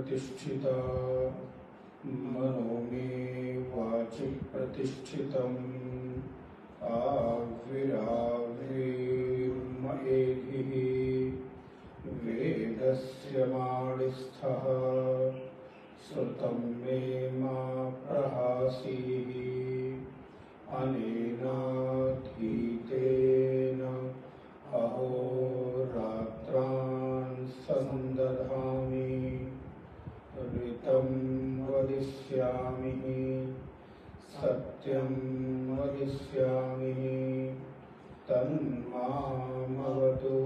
प्रतिष्ठिता मनो मे वाचि प्रतिष्ठितम् आविराविर्म एभिः वेदस्य माणिस्थः श्रुतं मे मा प्रहासीः अनेनाधीतेन अहोरात्रान् सन्दधामि ऋतं वदिष्यामि सत्यं वदिष्यामि तन्मामवतु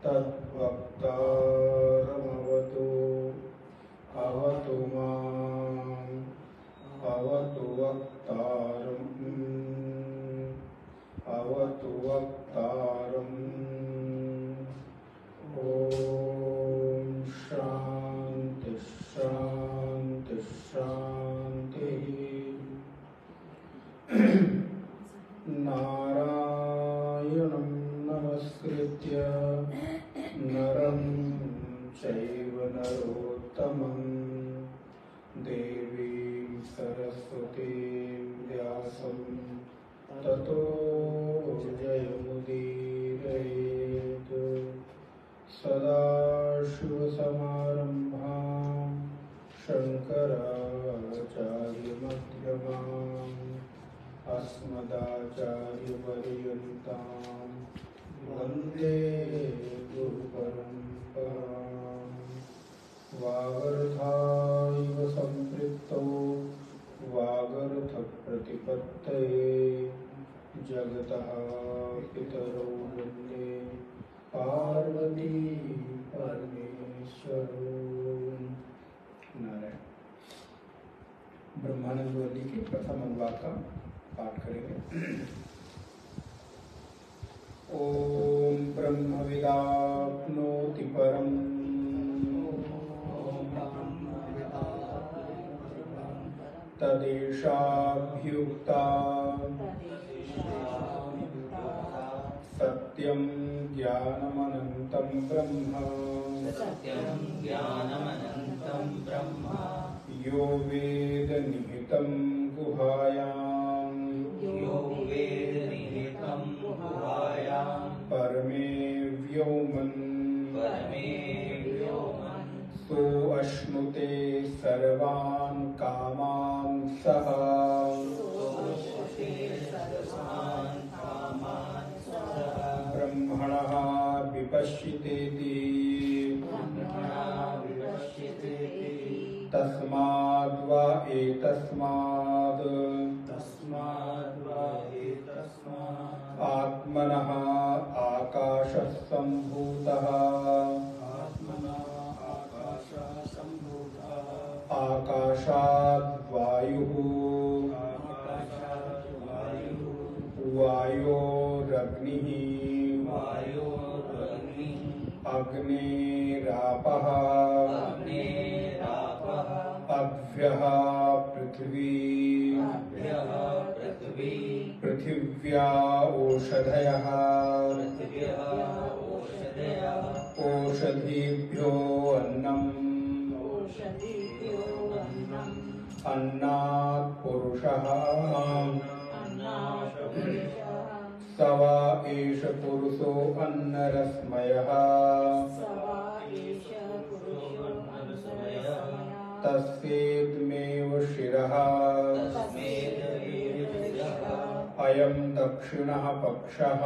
तद्वक्तारमवतु अवतु माम् अवतु वक्तारम् अवतु वक्तारम्। ॐ शान्ति शान्ति शान्तिः। नारायणं नमस्कृत्य नरं चैव नरोत्तमं देवीं सरस्वतीं व्यासं ततो जयमुदीरयेत्। सदाशिवसमारम्भां शङ्कराचार्यमध्यमाम् अस्मदाचार्यपर्यन्तां वन्दे गुरुपरम्पराम्। वागर्थाइव सम्पृक्तौ वागर्थप्रतिपत्तये जगतः पितरौ वन्दे पार्वती परमेश्वरौ। नारायण। ब्रह्मानंद वल्ली के प्रथम अनुवाद का पाठ करेंगे। ओम ब्रह्मविदाप्नोति परम् तदेशाभ्युक्ता सत्यं ज्ञानमनन्तं ब्रह्म यो वेद निहितं गुहायां परमे व्योमन् सो अश्नुते सर्वान् कामान् सः ब्रह्मणः विपश्यतेति तस्माद्वा एतस्माद् आत्मनः आकाशः सम्भूतः आकाशाद् वायुः वायोरग्निः अग्निरापः अभ्यः पृथ्वी पृथिव्या ओषधयः ओषधीभ्यो अन्नम् अन्नात् पुरुषः स वा एष पुरुषो अन्नरश्मयः तस्येदमेव शिरः अयं दक्षिणः पक्षः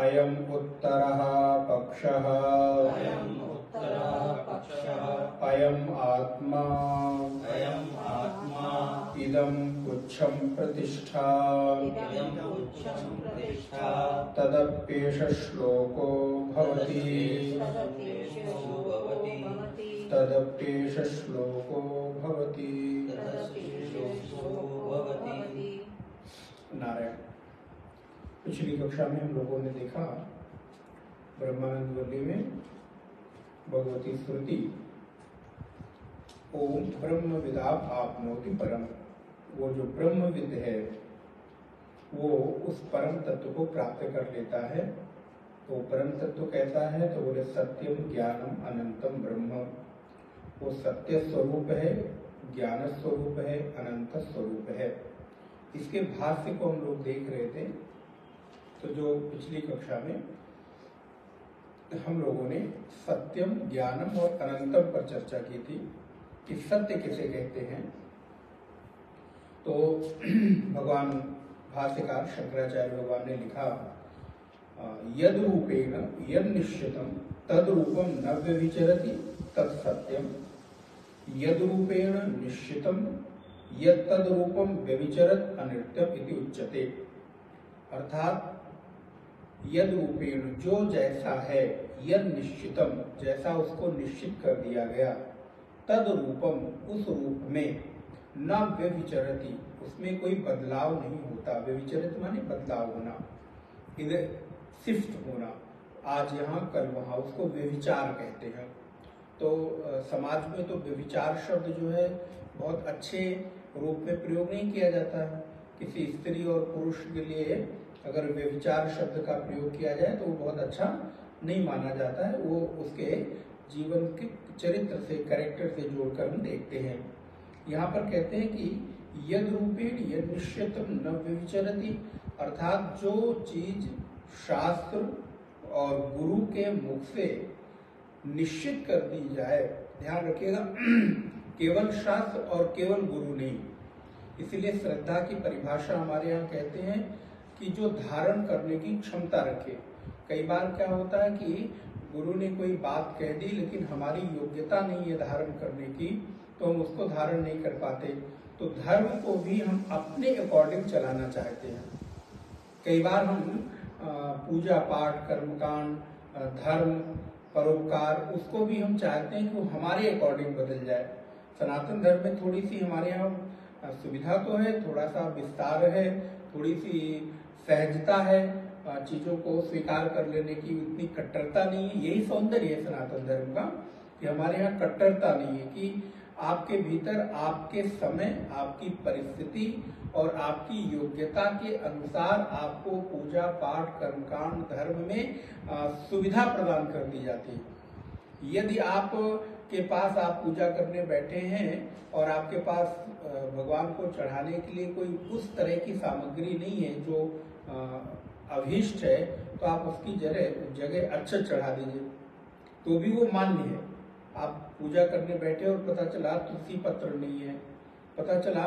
अयम् उत्तरः पक्षः अयम् आत्मा इदं पुच्छं प्रतिष्ठा तदप्येष श्लोको भवति तदप्येष श्लोको भवति। नारायण। पिछली कक्षा में हम लोगों ने देखा ब्रह्मानंद वल्ली में भगवती स्मृति ओम ब्रह्मविदा आपनोति परम। वो जो ब्रह्मविद है वो उस परम तत्व को प्राप्त कर लेता है तो परम तत्व कैसा है? तो बोले सत्यम ज्ञानम अनंतम ब्रह्म। वो सत्य स्वरूप है, ज्ञान स्वरूप है, अनंत स्वरूप है। इसके भाष्य को हम लोग देख रहे थे। तो जो पिछली कक्षा में हम लोगों ने सत्यम ज्ञानम और अनंतम पर चर्चा की थी कि सत्य किसे कहते हैं। तो भगवान भाष्यकार शंकराचार्य भगवान ने लिखा यद रूपेण यद निश्चितम तद रूपम न व्यभिचरति तद सत्यम, यद रूपेण निश्चितम यद तद रूपम व्यभिचरत अनृत्यम इति उच्यते। अर्थात यद रूपेण जो जैसा है, यद निश्चितम जैसा उसको निश्चित कर दिया गया, तद रूपम उस रूप में, न व्यभिचरति उसमें कोई बदलाव नहीं होता। व्यभिचरित माने बदलाव होना, इधर शिफ्ट होना, आज यहाँ कल वहाँ, उसको व्यभिचार कहते हैं। तो समाज में तो व्यभिचार शब्द जो है बहुत अच्छे रूप में प्रयोग नहीं किया जाता है। किसी स्त्री और पुरुष के लिए अगर व्यभिचार शब्द का प्रयोग किया जाए तो वो बहुत अच्छा नहीं माना जाता है। वो उसके जीवन के चरित्र से, कैरेक्टर से जोड़कर हम देखते हैं। यहाँ पर कहते हैं कि यद रूपेण यद निश्चितम न व्यभिचरति, अर्थात जो चीज शास्त्र और गुरु के मुख से निश्चित कर दी जाए, ध्यान रखिएगा, केवल शास्त्र और केवल गुरु नहीं। इसीलिए श्रद्धा की परिभाषा हमारे यहाँ कहते हैं कि जो धारण करने की क्षमता रखे। कई बार क्या होता है कि गुरु ने कोई बात कह दी लेकिन हमारी योग्यता नहीं है धारण करने की, तो हम उसको धारण नहीं कर पाते। तो धर्म को भी हम अपने अकॉर्डिंग चलाना चाहते हैं। कई बार हम पूजा पाठ, कर्मकांड, धर्म, परोपकार, उसको भी हम चाहते हैं कि वो हमारे अकॉर्डिंग बदल जाए। सनातन धर्म में थोड़ी सी हमारे यहाँ सुविधा तो है, थोड़ा सा विस्तार है, थोड़ी सी सहजता है, चीजों को स्वीकार कर लेने की उतनी कट्टरता नहीं है। यही सौंदर्य है सनातन धर्म का कि हमारे यहाँ कट्टरता नहीं है, कि आपके भीतर आपके समय, आपकी परिस्थिति और आपकी योग्यता के अनुसार आपको पूजा पाठ, कर्मकांड, धर्म में सुविधा प्रदान कर दी जाती है। यदि आप के पास आप पूजा करने बैठे हैं और आपके पास भगवान को चढ़ाने के लिए कोई उस तरह की सामग्री नहीं है जो अभीष्ट है, तो आप उसकी जगह अक्षत चढ़ा दीजिए, तो भी वो मान्य है। आप पूजा करने बैठे और पता चला तुलसी पत्र नहीं है, पता चला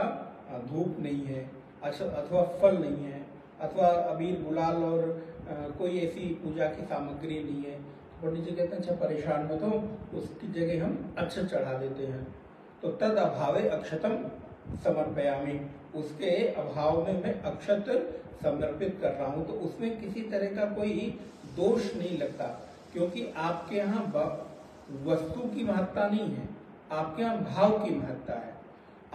धूप नहीं है, अथवा फल नहीं है, अथवा अबीर गुलाल और कोई ऐसी पूजा की सामग्री नहीं है, पंडित जी कहते हैं अच्छा परेशान मत हो, उसकी जगह हम अक्षत चढ़ा देते हैं। तो तद अभावे अक्षतम समर्पयामि, उसके अभाव में मैं अक्षत समर्पित कर रहा हूं। तो उसमें किसी तरह का कोई दोष नहीं लगता, क्योंकि आपके यहाँ वस्तु की महत्ता नहीं है, आपके यहाँ भाव की महत्ता है।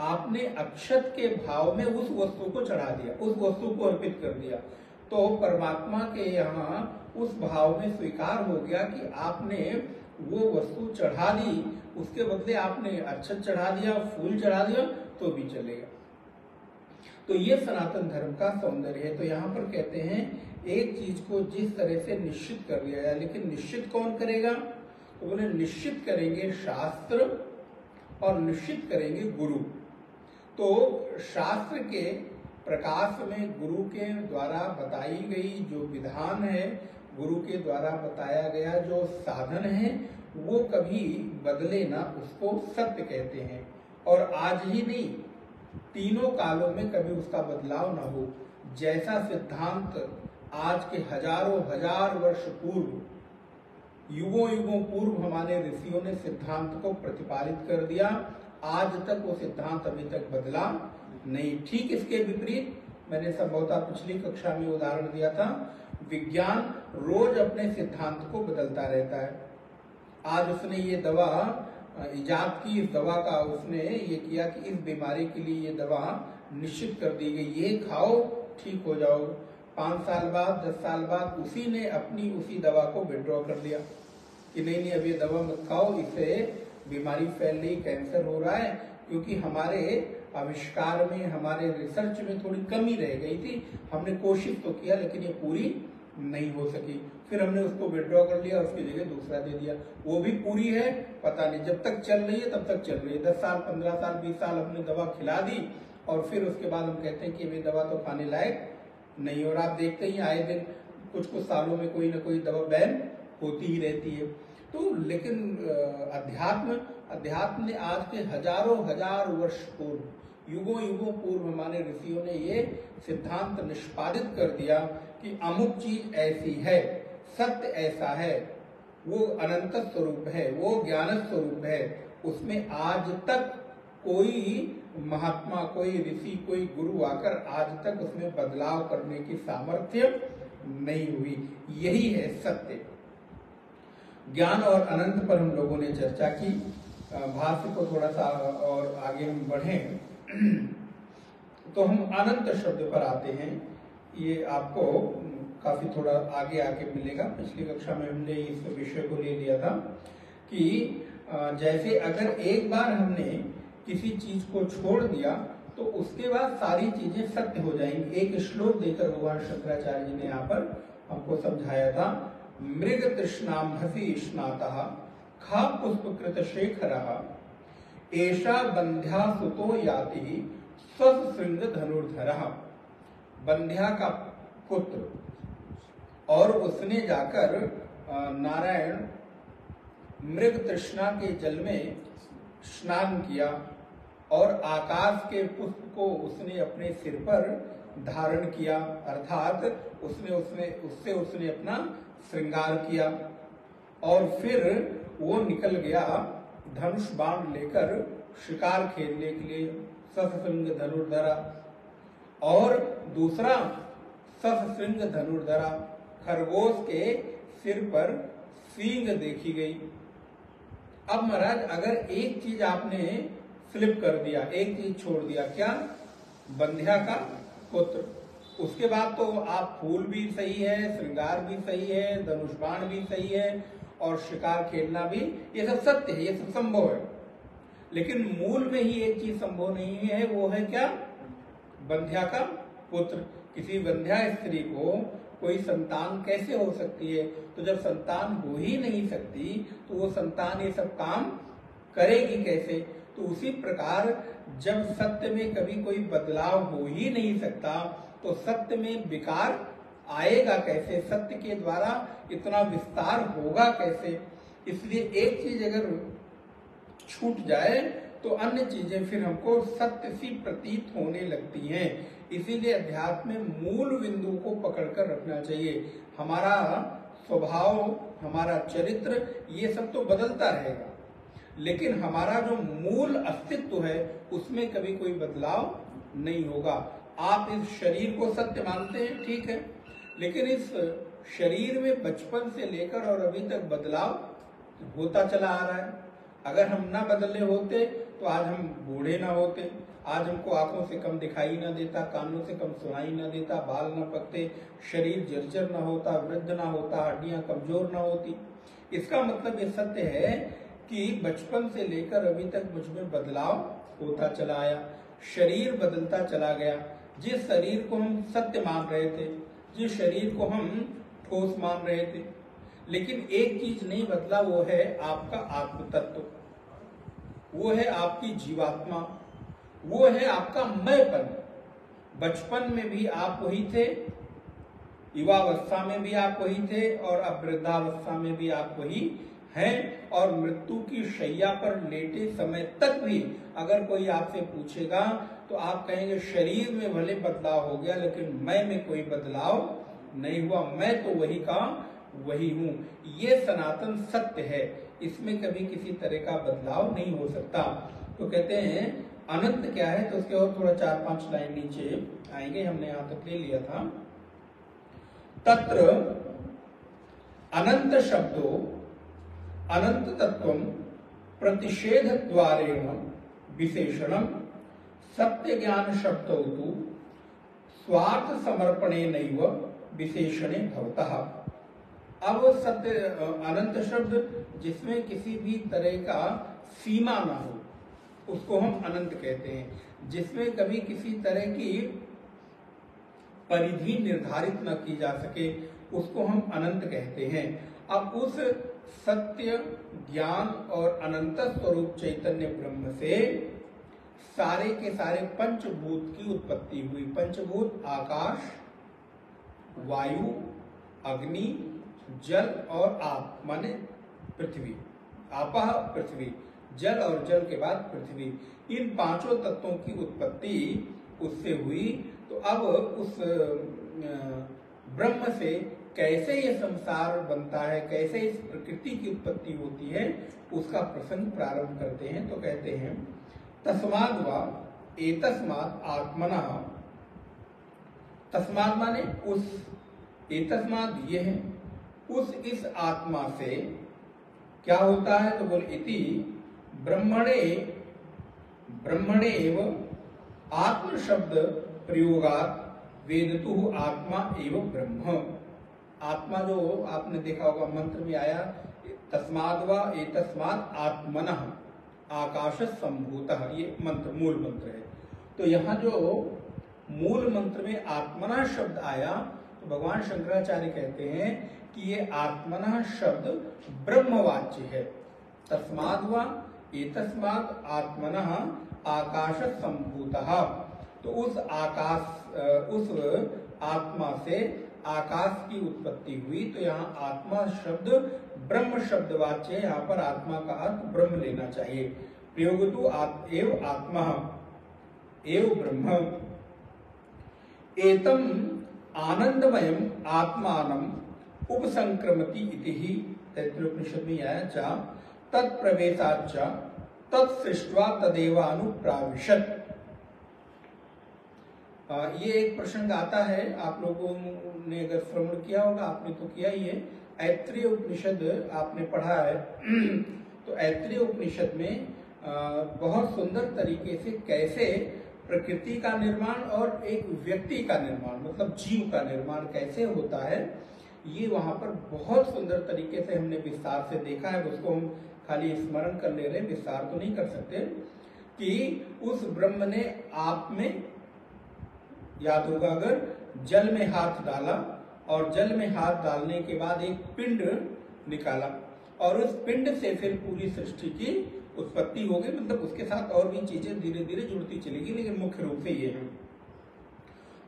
आपने अक्षत के भाव में उस वस्तु को चढ़ा दिया, उस वस्तु को अर्पित कर दिया, तो परमात्मा के यहाँ उस भाव में स्वीकार हो गया कि आपने वो वस्तु चढ़ा दी, उसके बदले आपने अक्षत चढ़ा दिया, फूल चढ़ा दिया, तो भी चलेगा। तो ये सनातन धर्म का सौंदर्य है। तो यहाँ पर कहते हैं एक चीज को जिस तरह से निश्चित कर लिया जाए, लेकिन निश्चित कौन करेगा? तो बोले निश्चित करेंगे शास्त्र और निश्चित करेंगे गुरु। तो शास्त्र के प्रकाश में गुरु के द्वारा बताई गई जो विधान है, गुरु के द्वारा बताया गया जो साधन है, वो कभी बदले ना, उसको सत्य कहते हैं। और आज ही नहीं, तीनों कालों में कभी उसका बदलाव ना हो। जैसा सिद्धांत आज के हजारों हजार वर्ष पूर्व, युगों युगों पूर्व हमारे ऋषियों ने सिद्धांत को प्रतिपादित कर दिया, आज तक वो सिद्धांत अभी तक बदला नहीं। ठीक इसके विपरीत मैंने संभवतः पिछली कक्षा में उदाहरण दिया था, विज्ञान रोज अपने सिद्धांत को बदलता रहता है। आज उसने ये दवा इजाद की, इस दवा का उसने ये किया कि इस बीमारी के लिए ये दवा निश्चित कर दी गई, ये खाओ ठीक हो जाओ। 5 साल बाद, 10 साल बाद उसी ने अपनी उसी दवा को विड्रॉ कर लिया कि नहीं अब ये दवा मत खाओ, इससे बीमारी फैल रही, कैंसर हो रहा है। क्योंकि हमारे आविष्कार में, हमारे रिसर्च में थोड़ी कमी रह गई थी, हमने कोशिश तो किया लेकिन ये पूरी नहीं हो सकी। फिर हमने उसको विड्रॉ कर लिया, उसकी जगह दूसरा दे दिया। वो भी पूरी है पता नहीं, जब तक चल रही है तब तक चल रही है। 10 साल 15 साल 20 साल हमने दवा खिला दी और फिर उसके बाद हम कहते हैं कि ये दवा तो खाने लायक नहीं। और आप देखते ही आए दिन कुछ कुछ सालों में कोई ना कोई दवा बैन होती ही रहती है। तो लेकिन अध्यात्म ने आज के हजारों हजार वर्ष पूर्व, युगों युगों पूर्व हमारे ऋषियों ने ये सिद्धांत निष्पादित कर दिया कि अमुक चीज ऐसी है, सत्य ऐसा है, वो अनंत स्वरूप है, वो ज्ञान स्वरूप है। उसमें आज तक कोई महात्मा, कोई ऋषि, कोई गुरु आकर आज तक उसमें बदलाव करने की सामर्थ्य नहीं हुई। यही है सत्य। ज्ञान और अनंत पर हम लोगों ने चर्चा की। भाष्य को थोड़ा सा और आगे हम बढ़ें तो हम अनंत शब्द पर आते हैं। ये आपको काफी थोड़ा आगे आके मिलेगा। पिछली कक्षा में हमने इस विषय को ले लिया था कि जैसे अगर एक बार हमने किसी चीज को छोड़ दिया तो उसके बाद सारी चीजें सत्य हो जाएंगी। एक श्लोक देकर भगवान शंकराचार्य जी ने यहाँ पर हमको समझाया था। मृग तृष्णाम्भसि स्नातः खा पुष्पकृत शेखरः एषा बंध्या सुतो याति स्वशृंग धनुर्धरः। बंध्या का पुत्र, और उसने जाकर नारायण मृग तृष्णा के जल में स्नान किया और आकाश के पुष्प को उसने अपने सिर पर धारण किया, अर्थात उससे अपना श्रृंगार किया। और फिर वो निकल गया धनुष बाण लेकर शिकार खेलने के लिए, सशृंग धनुर्धरा। और दूसरा सशृंग धनुर्धरा, खरगोश के सिर पर सींग देखी गई। अब महाराज अगर एक चीज आपने फ्लिप कर दिया, एक चीज छोड़ दिया, क्या? बंध्या का पुत्र। उसके बाद तो आप फूल भी सही है, श्रृंगार भी सही है, धनुष्बाण भी सही है और शिकार खेलना भी, ये सब सत्य है, ये सब संभव है। लेकिन मूल में ही एक चीज संभव नहीं है, वो है क्या? बंध्या का पुत्र। किसी बंध्या स्त्री को कोई संतान कैसे हो सकती है? तो जब संतान हो ही नहीं सकती तो वो संतान ये सब काम करेगी कैसे? तो उसी प्रकार जब सत्य में कभी कोई बदलाव हो ही नहीं सकता तो सत्य में विकार आएगा कैसे? सत्य के द्वारा इतना विस्तार होगा कैसे? इसलिए एक चीज अगर छूट जाए तो अन्य चीजें फिर हमको सत्य सी प्रतीत होने लगती हैं। इसीलिए अध्यात्म में मूल बिंदु को पकड़कर रखना चाहिए। हमारा स्वभाव, हमारा चरित्र, ये सब तो बदलता रहेगा, लेकिन हमारा जो मूल अस्तित्व है उसमें कभी कोई बदलाव नहीं होगा। आप इस शरीर को सत्य मानते हैं, ठीक है, लेकिन इस शरीर में बचपन से लेकर और अभी तक बदलाव होता चला आ रहा है। अगर हम ना बदले होते तो आज हम बूढ़े ना होते, आज हमको आंखों से कम दिखाई ना देता, कानों से कम सुनाई ना देता, बाल ना पकते, शरीर जर्जर ना होता, वृद्ध ना होता, हड्डियां कमजोर ना होती। इसका मतलब ये सत्य है कि बचपन से लेकर अभी तक मुझ में बदलाव होता चला आया, शरीर बदलता चला गया। जिस शरीर को हम सत्य मान रहे थे, जिस शरीर को हम ठोस मान रहे थे, लेकिन एक चीज नहीं बदला, वो है आपका आत्म तत्व, वो है आपकी जीवात्मा, वो है आपका मैंपन। बचपन में भी आप वही थे, युवावस्था में भी आप वही थे और अब वृद्धावस्था में भी आप वही हैं। और मृत्यु की शैया पर लेटे समय तक भी अगर कोई आपसे पूछेगा तो आप कहेंगे शरीर में भले बदलाव हो गया लेकिन मैं में कोई बदलाव नहीं हुआ, मैं तो वही का वही हूं। ये सनातन सत्य है, इसमें कभी किसी तरह का बदलाव नहीं हो सकता। तो कहते हैं अनंत क्या है, तो उसके और थोड़ा 4-5 लाइन नीचे आएंगे, हमने यहां तक ले लिया था। तत्र अनंत शब्दो अनंत तत्वम प्रतिषेध द्वारेण विशेषणम सत्य ज्ञान शब्दो तु स्वार्थ समर्पणे नैव विशेषणे भवतः। अब सत्य अनंत शब्द जिसमें किसी भी तरह का सीमा ना हो उसको हम अनंत कहते हैं। जिसमें कभी किसी तरह की परिधि निर्धारित न की जा सके उसको हम अनंत कहते हैं। अब उस सत्य, ज्ञान और अनंत स्वरूप चैतन्य ब्रह्म से सारे के सारे पंचभूत की उत्पत्ति हुई। पंचभूत आकाश, वायु, अग्नि, जल और आप माने पृथ्वी। आपः पृथ्वी, जल और जल के बाद पृथ्वी, इन पांचों तत्वों की उत्पत्ति उससे हुई। तो अब उस ब्रह्म से कैसे ये संसार बनता है, कैसे इस प्रकृति की उत्पत्ति होती है, उसका प्रसंग प्रारंभ करते हैं। तो कहते हैं तस्माद् वा एतस्माद् आत्मनः, तस्माद् माने उस, एतस्माद् ये है, उस इस आत्मा से क्या होता है? तो बोल इति ब्रह्मणे, ब्रह्मणे एव आत्म शब्द प्रयोगात् वेदतु आत्मा एव ब्रह्म। आत्मा जो आपने देखा होगा मंत्र में आया, तस्माद् वा एतस्माद् आत्मनः आकाश संभूतः, ये मंत्र मूल मंत्र है। तो यहाँ जो मूल मंत्र में आत्मनः शब्द आया, तो भगवान शंकराचार्य कहते हैं कि ये आत्मनः शब्द ब्रह्मवाच्य है। तस्माद् वा एतस्माद् आत्मनः आकाश संभूतः, तो उस आकाश, उस आत्मा से आकाश की उत्पत्ति हुई। तो यहाँ आत्मा शब्द ब्रह्म शब्द वाच्य है, यहाँ पर आत्मा का अर्थ ब्रह्म लेना चाहिए। प्रयोगतु एव आत्मा एव ब्रह्म एतम आनंदमयम आत्मानम उपसंक्रमति इति ही तैत्तिरीयोपनिषद में आया। चा तत्प्रवेशाच्च तत्सृष्ट्वा तदेवानुप्राविशत्। ये एक प्रसंग आता है, आप लोगों ने अगर श्रवण किया होगा, आपने तो किया ही है, ऐत्रेय उपनिषद आपने पढ़ा है। तो ऐत्रेय उपनिषद में बहुत सुंदर तरीके से कैसे प्रकृति का निर्माण और एक व्यक्ति का निर्माण, मतलब जीव का निर्माण कैसे होता है, ये वहां पर बहुत सुंदर तरीके से हमने विस्तार से देखा है। उसको हम खाली स्मरण कर ले रहे हैं, विस्तार तो नहीं कर सकते। कि उस ब्रह्म ने आप में, याद होगा अगर, जल में हाथ डाला और जल में हाथ डालने के बाद एक पिंड निकाला और उस पिंड से फिर पूरी सृष्टि की उत्पत्ति हो गई। मतलब उसके साथ और भी चीजें धीरे धीरे जुड़ती चलेगी, लेकिन मुख्य रूप से ये है।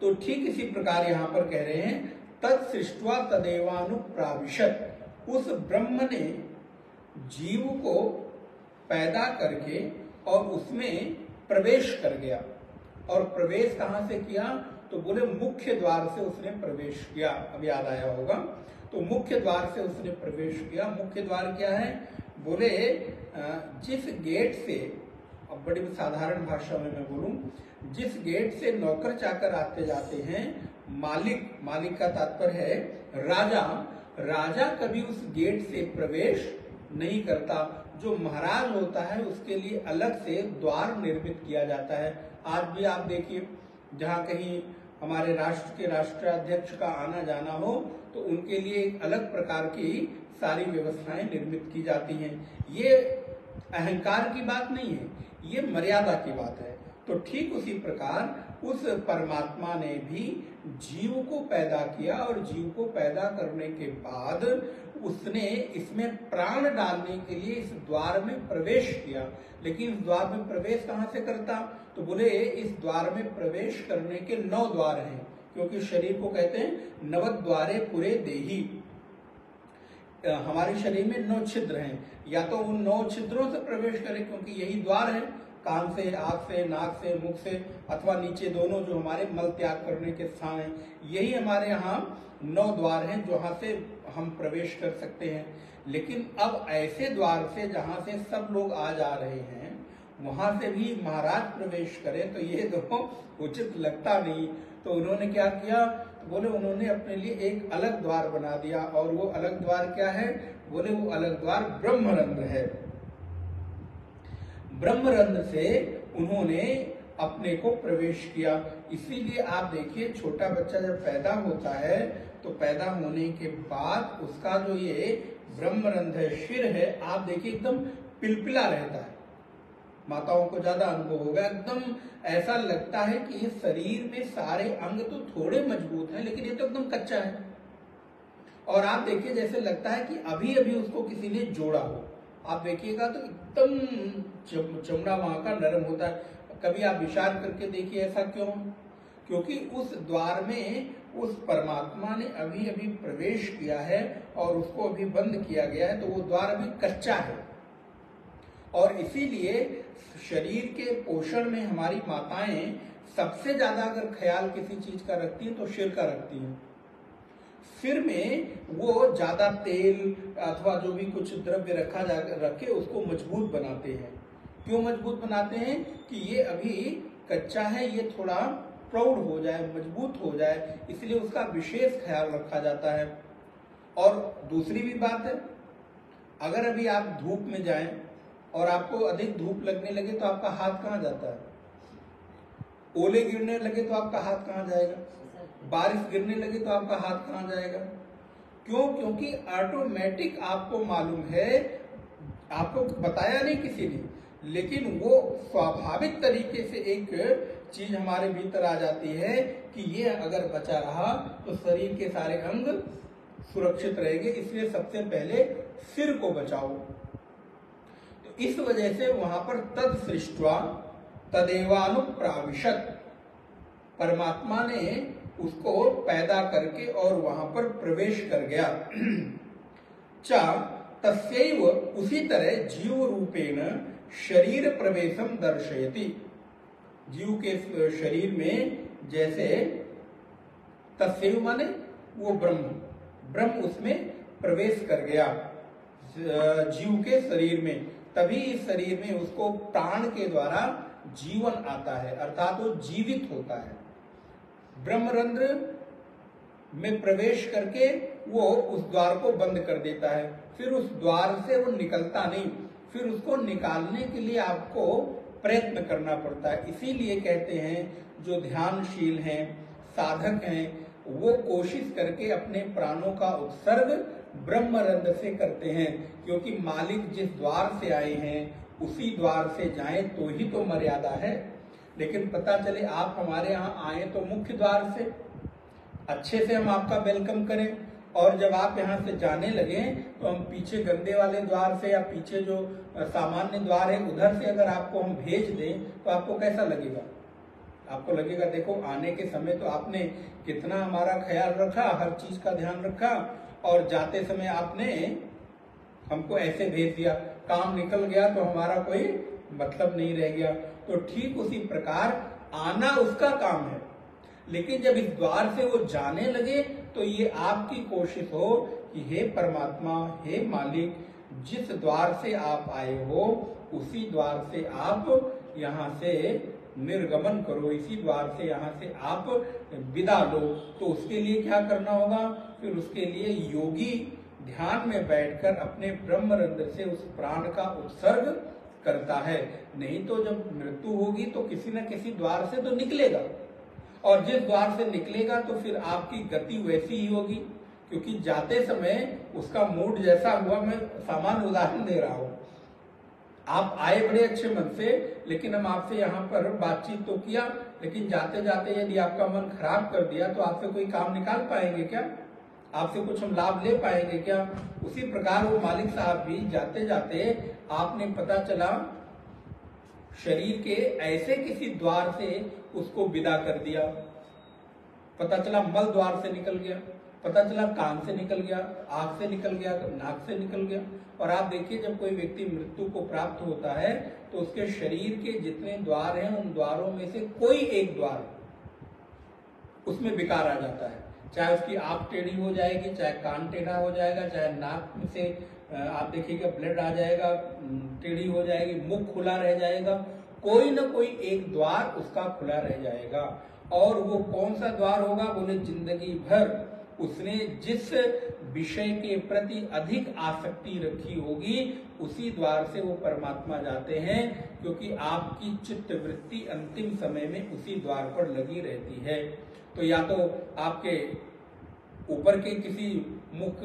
तो ठीक इसी प्रकार यहाँ पर कह रहे हैं तत्सृष्ट्वा तदेवानुप्राविशत्। उस ब्रह्म ने जीव को पैदा करके और उसमें प्रवेश कर गया। और प्रवेश कहाँ से किया? तो बोले मुख्य द्वार से उसने प्रवेश किया। अब याद आया होगा, तो मुख्य द्वार से उसने प्रवेश किया। मुख्य द्वार क्या है? बोले जिस गेट से, अब बड़ी साधारण भाषा में मैं बोलूं, जिस गेट से नौकर चाकर आते जाते हैं, मालिक, मालिक का तात्पर्य है राजा, राजा कभी उस गेट से प्रवेश नहीं करता। जो महाराज होता है उसके लिए अलग से द्वार निर्मित किया जाता है। आज भी आप देखिए, जहाँ कहीं हमारे राष्ट्र के राष्ट्राध्यक्ष का आना जाना हो तो उनके लिए एक अलग प्रकार की सारी व्यवस्थाएं निर्मित की जाती हैं। ये अहंकार की बात नहीं है, ये मर्यादा की बात है। तो ठीक उसी प्रकार उस परमात्मा ने भी जीव को पैदा किया और जीव को पैदा करने के बाद उसने इसमें प्राण डालने के लिए इस द्वार में प्रवेश किया। लेकिन इस द्वार में प्रवेश कहाँ से करता? तो बोले इस द्वार में प्रवेश करने के 9 द्वार हैं, क्योंकि शरीर को कहते हैं नवद्वारे पुरे देही। हमारे शरीर में 9 छिद्र हैं, या तो उन 9 छिद्रों से प्रवेश करें क्योंकि यही द्वार है, कान से, आंख से, नाक से, मुख से, अथवा नीचे दोनों जो हमारे मल त्याग करने के स्थान हैं, यही हमारे यहाँ 9 द्वार हैं जहाँ से हम प्रवेश कर सकते हैं। लेकिन अब ऐसे द्वार से जहाँ से सब लोग आ जा रहे हैं, वहां से भी महाराज प्रवेश करें तो ये तो उचित लगता नहीं। तो उन्होंने क्या किया? तो बोले उन्होंने अपने लिए एक अलग द्वार बना दिया। और वो अलग द्वार क्या है? बोले वो अलग द्वार ब्रह्मरंध्र है। ब्रह्मरंध्र से उन्होंने अपने को प्रवेश किया। इसीलिए आप देखिए, छोटा बच्चा जब पैदा होता है तो पैदा होने के बाद उसका जो ये ब्रह्मरंध्र शिर है, आप देखिए एकदम पिलपिला रहता है। माताओं को ज्यादा अनुभव होगा, एकदम ऐसा लगता है कि ये शरीर में सारे अंग तो थोड़े मजबूत हैं, लेकिन ये तो एकदम कच्चा है। और आप देखिए जैसे लगता है कि अभी अभी उसको किसी ने जोड़ा हो। आप देखिएगा तो एकदम चमड़ा वहां का नरम होता है। कभी आप विचार करके देखिए ऐसा क्यों? क्योंकि उस द्वार में उस परमात्मा ने अभी अभी प्रवेश किया है और उसको अभी बंद किया गया है, तो वो द्वार अभी कच्चा है। और इसीलिए शरीर के पोषण में हमारी माताएं सबसे ज्यादा अगर ख्याल किसी चीज का रखती हैं तो सिर का रखती हैं। सिर में वो ज्यादा तेल अथवा जो भी कुछ द्रव्य रखे उसको मजबूत बनाते हैं। क्यों मजबूत बनाते हैं? कि ये अभी कच्चा है, ये थोड़ा प्रौढ़ हो जाए, मजबूत हो जाए, इसलिए उसका विशेष ख्याल रखा जाता है। और दूसरी भी बात है, अगर अभी आप धूप में जाएं और आपको अधिक धूप लगने लगे तो आपका हाथ कहाँ जाता है? ओले गिरने लगे तो आपका हाथ कहाँ जाएगा? बारिश गिरने लगे तो आपका हाथ कहाँ जाएगा? क्यों? क्योंकि ऑटोमेटिक आपको मालूम है, आपको बताया नहीं किसी ने, लेकिन वो स्वाभाविक तरीके से एक चीज हमारे भीतर आ जाती है कि ये अगर बचा रहा तो शरीर के सारे अंग सुरक्षित रहेंगे, इसलिए सबसे पहले सिर को बचाओ। तो इस वजह से वहां पर तद सृष्टवा तदेवानुप्राविशत, परमात्मा ने उसको पैदा करके और वहां पर प्रवेश कर गया। चा तस्यैव, उसी तरह जीव रूपेण शरीर प्रवेशम दर्शयति, जीव के शरीर में जैसे तस्यैव माने वो ब्रह्म उसमें प्रवेश कर गया जीव के शरीर में, तभी इस शरीर में उसको प्राण के द्वारा जीवन आता है, अर्थात वो जीवित होता है। ब्रह्मरंध्र में प्रवेश करके वो उस द्वार को बंद कर देता है, फिर उस द्वार से वो निकलता नहीं, फिर उसको निकालने के लिए आपको प्रयत्न करना पड़ता है। इसीलिए कहते हैं जो ध्यानशील हैं, साधक हैं, वो कोशिश करके अपने प्राणों का उत्सर्ग ब्रह्मरंध्र से करते हैं, क्योंकि मालिक जिस द्वार से आए हैं उसी द्वार से जाएं तो ही तो मर्यादा है। लेकिन पता चले आप हमारे यहाँ आए तो मुख्य द्वार से, अच्छे से हम आपका वेलकम करें, और जब आप यहाँ से जाने लगे तो हम पीछे गंदे वाले द्वार से या पीछे जो सामान्य द्वार है उधर से अगर आपको हम भेज दें तो आपको कैसा लगेगा? आपको लगेगा देखो आने के समय तो आपने कितना हमारा ख्याल रखा, हर चीज का ध्यान रखा, और जाते समय आपने हमको ऐसे भेज दिया, काम निकल गया तो हमारा कोई मतलब नहीं रह गया। तो ठीक उसी प्रकार आना उसका काम है, लेकिन जब इस द्वार से वो जाने लगे तो ये आपकी कोशिश हो कि हे परमात्मा, हे मालिक, जिस द्वार से आप आए हो उसी द्वार से आप यहाँ से निर्गमन करो, इसी द्वार से यहाँ से आप विदा लो। तो उसके लिए क्या करना होगा? फिर उसके लिए योगी ध्यान में बैठकर अपने ब्रह्मरंध्र से उस प्राण का उत्सर्ग करता है। नहीं तो जब मृत्यु होगी तो किसी न किसी द्वार से तो निकलेगा, और जिस द्वार से निकलेगा तो फिर आपकी गति वैसी ही होगी, क्योंकि जाते समय उसका मूड जैसा हुआ, मैं सामान्य उदाहरण दे रहा हूं। आप आए बड़े अच्छे मन से, लेकिन हम आपसे यहाँ पर बातचीत तो किया, लेकिन जाते जाते यदि आपका मन खराब कर दिया तो आपसे कोई काम निकाल पाएंगे क्या? आपसे कुछ हम लाभ ले पाएंगे क्या? उसी प्रकार वो मालिक साहब भी जाते जाते आपने पता चला शरीर के ऐसे किसी द्वार से उसको विदा कर दिया, पता चला मल द्वार से निकल गया, पता चला कान से निकल गया, आंख से निकल गया, नाक से निकल गया। और आप देखिए जब कोई व्यक्ति मृत्यु को प्राप्त होता है तो उसके शरीर के जितने द्वार हैं उन द्वारों में से कोई एक द्वार उसमें विकार आ जाता है, चाहे उसकी आंख टेढ़ी हो जाएगी, चाहे कान टेढ़ा हो जाएगा, चाहे नाक में से आप देखिएगा ब्लड आ जाएगा, टेढ़ी हो जाएगी, मुख खुला रह जाएगा, कोई ना कोई एक द्वार उसका खुला रह जाएगा। और वो कौन सा द्वार होगा? बोले जिंदगी भर उसने जिस विषय के प्रति अधिक आसक्ति रखी होगी उसी द्वार से वो परमात्मा जाते हैं, क्योंकि आपकी चित्त वृत्ति अंतिम समय में उसी द्वार पर लगी रहती है। तो या तो आपके ऊपर के किसी मुख,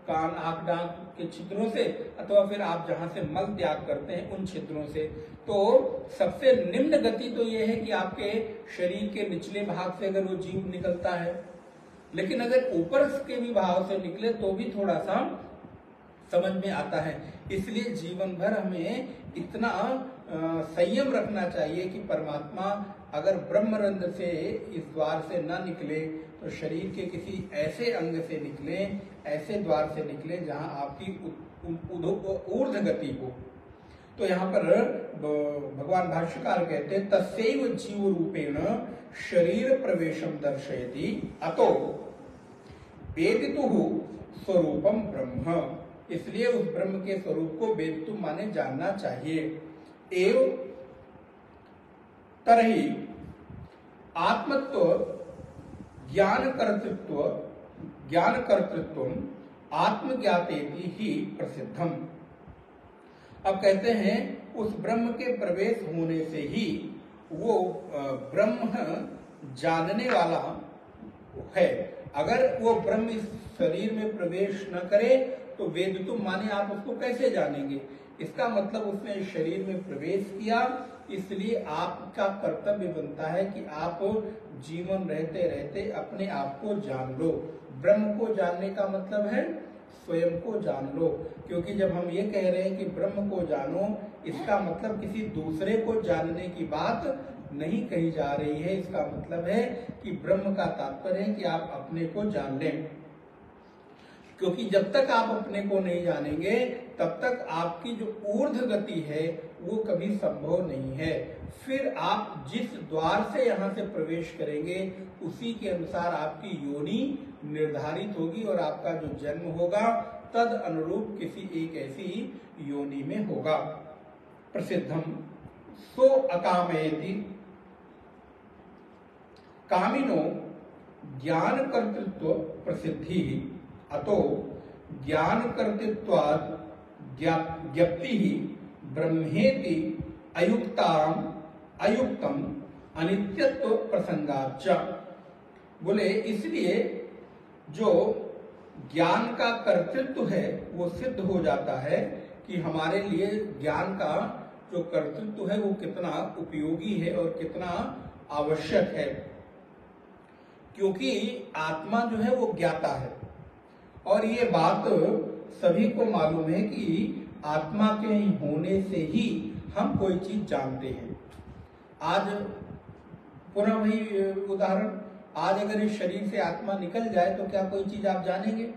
कान, आंख, नाक के छिद्रों से, अथवा फिर आप जहां से मल त्याग करते हैं उन छिद्रों से। तो सबसे निम्न गति तो यह है कि आपके शरीर के निचले भाग से अगर वो जीव निकलता है, लेकिन अगर ऊपर के भी भाव से निकले तो भी थोड़ा सा समझ में आता है। इसलिए जीवन भर हमें इतना संयम रखना चाहिए कि परमात्मा अगर ब्रह्मरंध्र से इस द्वार से न निकले तो शरीर के किसी ऐसे अंग से निकले, ऐसे द्वार से निकले जहां आपकी ऊर्ध्व गति हो। तो यहाँ पर भगवान भाष्यकार कहते हैं तस्यैव जीव रूपेण शरीर प्रवेशम दर्शयति अतो वेदितुः स्वरूपम ब्रह्म। इसलिए उस ब्रह्म के स्वरूप को वेदितु माने जानना चाहिए। एव तरहि आत्मत्व ज्ञान कर्तृत्व आत्मज्ञातेति ही प्रसिद्धम। अब कहते हैं उस ब्रह्म के प्रवेश होने से ही वो ब्रह्म जानने वाला है। अगर वो ब्रह्म इस शरीर में प्रवेश न करे तो वेदितुम माने आप उसको कैसे जानेंगे? इसका मतलब उसने इस शरीर में प्रवेश किया, इसलिए आपका कर्तव्य बनता है कि आप जीवन रहते रहते अपने आप को जान लो। ब्रह्म को जानने का मतलब है स्वयं को जान लो, क्योंकि जब हम ये कह रहे हैं कि ब्रह्म को जानो, इसका मतलब किसी दूसरे को जानने की बात नहीं कही जा रही है। इसका मतलब है कि ब्रह्म का तात्पर्य है कि आप अपने को जान लें, क्योंकि जब तक आप अपने को नहीं जानेंगे तब तक आपकी जो ऊर्ध्व गति है वो कभी संभव नहीं है। फिर आप जिस द्वार से यहाँ से प्रवेश करेंगे उसी के अनुसार आपकी योनि निर्धारित होगी और आपका जो जन्म होगा तद अनुरूप किसी एक ऐसी योनि में होगा। प्रसिद्धम सो अकामयति कामिनो ज्ञान कर्तृत्व प्रसिद्धि अतो ज्ञान कर्तृत्वात् ज्ञप्ति ही ब्रह्मेति अयुक्तम अनित्यत्व प्रसंगाच्च। बोले इसलिए जो ज्ञान का कर्तृत्व है वो सिद्ध हो जाता है कि हमारे लिए ज्ञान का जो कर्तृत्व है वो कितना उपयोगी है और कितना आवश्यक है, क्योंकि आत्मा जो है वो ज्ञाता है। और ये बात सभी को मालूम है कि आत्मा के होने से ही हम कोई चीज जानते हैं। आज पुनः वही उदाहरण, आज अगर इस शरीर से आत्मा निकल जाए तो क्या कोई चीज आप जानेंगे?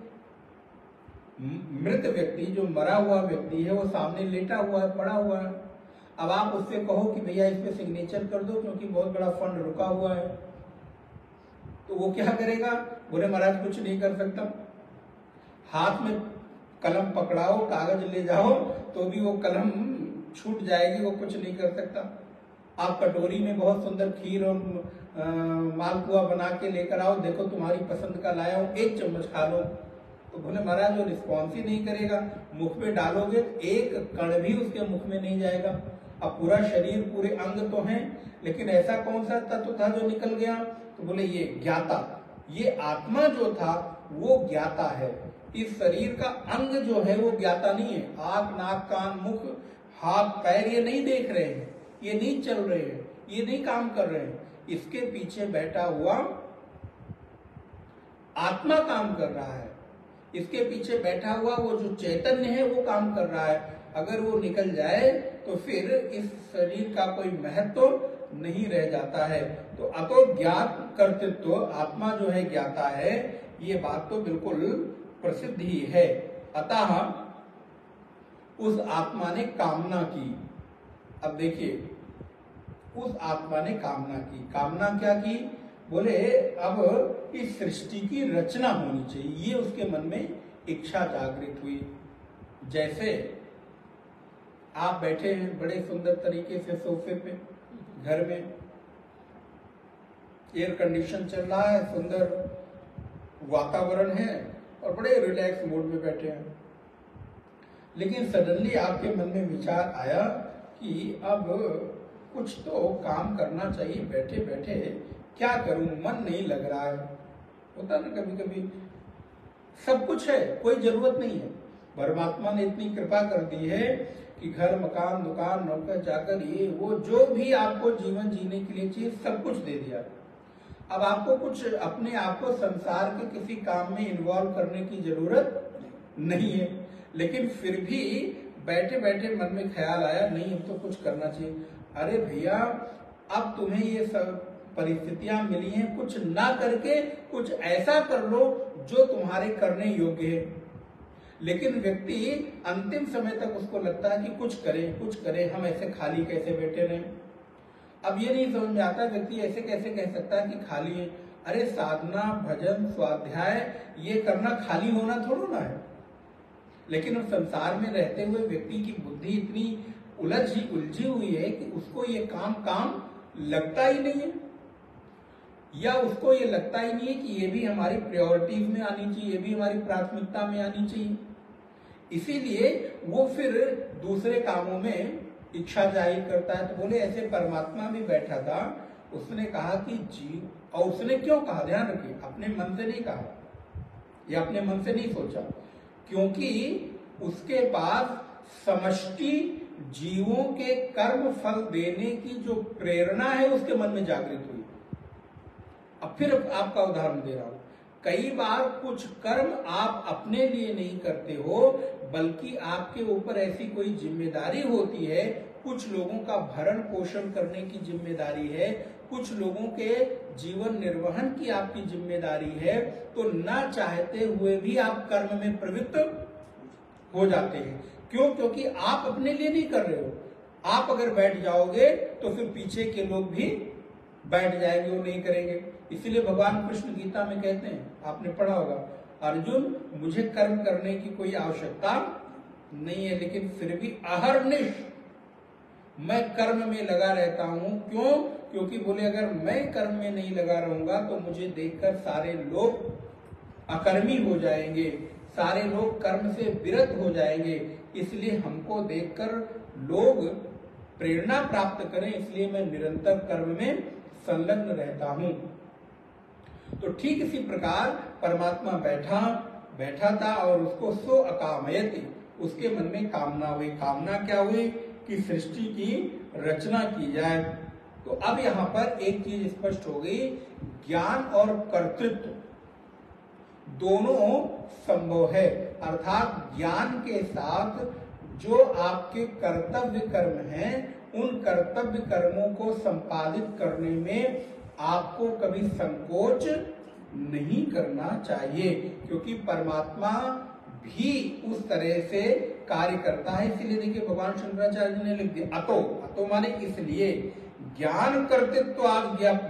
मृत व्यक्ति, जो मरा हुआ व्यक्ति है, वो सामने लेटा हुआ है, पड़ा हुआ है। अब आप उससे कहो कि भैया इस पे सिग्नेचर कर दो क्योंकि बहुत बड़ा फंड रुका हुआ है, तो वो क्या करेगा? बोले महाराज कुछ नहीं कर सकता। हाथ में कलम पकड़ाओ, कागज ले जाओ तो भी वो कलम छूट जाएगी, वो कुछ नहीं कर सकता। आप कटोरी में बहुत सुंदर खीर और मालपुआ बना के लेकर आओ, देखो तुम्हारी पसंद का लाया हूं, एक चम्मच खा लो, तो बोले महाराज वो रिस्पॉन्स ही नहीं करेगा। मुख में डालोगे एक कण भी उसके मुख में नहीं जाएगा। अब पूरा शरीर, पूरे अंग तो हैं, लेकिन ऐसा कौन सा तत्व था जो निकल गया? तो बोले ये ज्ञाता, ये आत्मा जो था वो ज्ञाता है। इस शरीर का अंग जो है वो ज्ञाता नहीं है। आंख, नाक, कान, मुख, हाथ, पैर ये नहीं देख रहे हैं, ये नहीं चल रहे हैं, ये नहीं काम कर रहे हैं। इसके पीछे बैठा हुआ आत्मा काम कर रहा है, इसके पीछे बैठा हुआ वो जो चैतन्य है वो काम कर रहा है। अगर वो निकल जाए तो फिर इस शरीर का कोई महत्व नहीं रह जाता है। तो अतो ज्ञात कर्तृत्व, आत्मा जो है ज्ञाता है, ये बात तो बिल्कुल प्रसिद्ध ही है। अतः उस आत्मा ने कामना की। अब देखिए, उस आत्मा ने कामना की। कामना क्या की? बोले अब इस सृष्टि की रचना होनी चाहिए, ये उसके मन में इच्छा जागृत हुई। जैसे आप बैठे हैं बड़े सुंदर तरीके से सोफे पे, घर में एयर कंडीशन चल रहा है, सुंदर वातावरण है और बड़े रिलैक्स मूड में बैठे हैं, लेकिन सडनली आपके मन में विचार आया कि अब कुछ तो काम करना चाहिए, बैठे बैठे क्या करूं, मन नहीं लग रहा है। होता ना कभी कभी, सब कुछ है, कोई जरूरत नहीं है। परमात्मा ने इतनी कृपा कर दी है कि घर, मकान, दुकान, नौकर, चाकर, ये वो जो भी आपको जीवन जीने के लिए चाहिए सब कुछ दे दिया। अब आपको कुछ अपने आप को संसार के किसी काम में इन्वॉल्व करने की जरूरत नहीं है, लेकिन फिर भी बैठे बैठे मन में ख्याल आया नहीं अब तो कुछ करना चाहिए। अरे भैया, अब तुम्हें ये सब परिस्थितियां मिली हैं, कुछ ना करके कुछ ऐसा कर लो जो तुम्हारे करने योग्य है। लेकिन व्यक्ति अंतिम समय तक उसको लगता है कि कुछ करें, हम ऐसे खाली कैसे बैठे रहें। अब ये नहीं समझ में आता व्यक्ति ऐसे कैसे कह सकता है कि खाली है। अरे साधना, भजन, स्वाध्याय ये करना खाली होना थोड़ा ना है। लेकिन अब संसार में रहते हुए व्यक्ति की बुद्धि इतनी उलझी हुई है कि उसको ये काम लगता ही नहीं है, या उसको ये लगता ही नहीं है कि ये भी हमारी प्रायोरिटीज में आनी चाहिए, ये भी हमारी प्राथमिकता में आनी चाहिए। इसीलिए वो फिर दूसरे कामों में इच्छा जाहिर करता है। तो बोले ऐसे परमात्मा भी बैठा था, उसने कहा कि जीव, और उसने क्यों कहा, ध्यान रखिए, अपने मन से नहीं कहा या अपने मन से नहीं सोचा, क्योंकि उसके पास समष्टि जीवों के कर्म फल देने की जो प्रेरणा है उसके मन में जागृत हुई। अब फिर आपका उदाहरण दे रहा हूं। कई बार कुछ कर्म आप अपने लिए नहीं करते हो, बल्कि आपके ऊपर ऐसी कोई जिम्मेदारी होती है, कुछ लोगों का भरण पोषण करने की जिम्मेदारी है, कुछ लोगों के जीवन निर्वहन की आपकी जिम्मेदारी है, तो ना चाहते हुए भी आप कर्म में प्रवृत्त हो जाते हैं। क्यों? क्योंकि आप अपने लिए नहीं कर रहे हो। आप अगर बैठ जाओगे तो फिर पीछे के लोग भी बैठ जाएंगे, वो नहीं करेंगे। इसीलिए भगवान कृष्ण गीता में कहते हैं, आपने पढ़ा होगा, अर्जुन मुझे कर्म करने की कोई आवश्यकता नहीं है, लेकिन फिर भी अहर्निश मैं कर्म में लगा रहता हूं। क्यों? क्योंकि बोले अगर मैं कर्म में नहीं लगा रहूंगा तो मुझे देखकर सारे लोग अकर्मी हो जाएंगे, सारे लोग कर्म से विरत हो जाएंगे। इसलिए हमको देखकर लोग प्रेरणा प्राप्त करें, इसलिए मैं निरंतर कर्म में संलग्न रहता हूं। तो ठीक इसी प्रकार परमात्मा बैठा था और उसको सो अकामयति, उसके मन में कामना हुई। कामना क्या हुई? कि सृष्टि की रचना की जाए। तो अब यहां पर एक चीज स्पष्ट हो गई, ज्ञान और कर्तृत्व दोनों संभव है। अर्थात ज्ञान के साथ जो आपके कर्तव्य कर्म हैं, उन कर्तव्य कर्मों को संपादित करने में आपको कभी संकोच नहीं करना चाहिए, क्योंकि परमात्मा भी उस तरह से कार्य करता है। इसीलिए देखिए भगवान शंकराचार्य जी ने लिख दिया अतो माने इसलिए, ज्ञान कर्तृत्व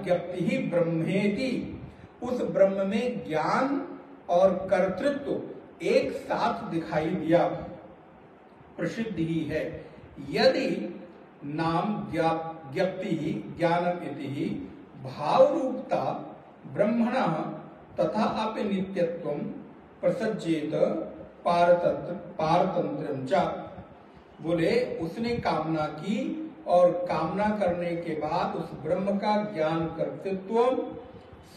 ज्ञप्ति ही ब्रह्मेति, उस ब्रह्म में ज्ञान और कर्तृत्व एक साथ दिखाई दिया, प्रसिद्ध ही है। यदि नाम ज्ञप्ति ज्ञानम इति भाव रूपता ब्रह्मणा तथा अपि नित्यत्व प्रसज्जेत पारतंत्रम च, बोले उसने कामना की और कामना करने के बाद उस ब्रह्म का ज्ञान कर्तृत्व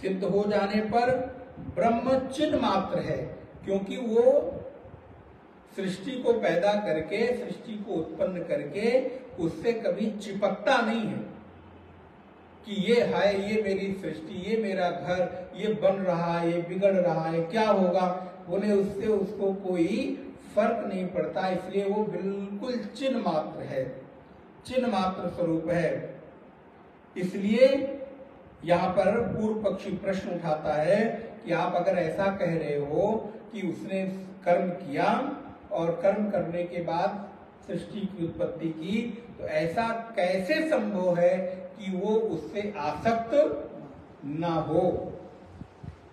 सिद्ध हो जाने पर ब्रह्म चिन्ह मात्र है, क्योंकि वो सृष्टि को पैदा करके, सृष्टि को उत्पन्न करके उससे कभी चिपकता नहीं है कि ये है, ये मेरी सृष्टि, ये मेरा घर, ये बन रहा है, ये बिगड़ रहा है, क्या होगा। बोले उससे उसको कोई फर्क नहीं पड़ता, इसलिए वो बिल्कुल चिन्ह मात्र है, चिन्ह मात्र स्वरूप है। इसलिए यहाँ पर पूर्व पक्षी प्रश्न उठाता है कि आप अगर ऐसा कह रहे हो कि उसने कर्म किया और कर्म करने के बाद सृष्टि की उत्पत्ति की, तो ऐसा कैसे संभव है कि वो उससे आसक्त ना हो।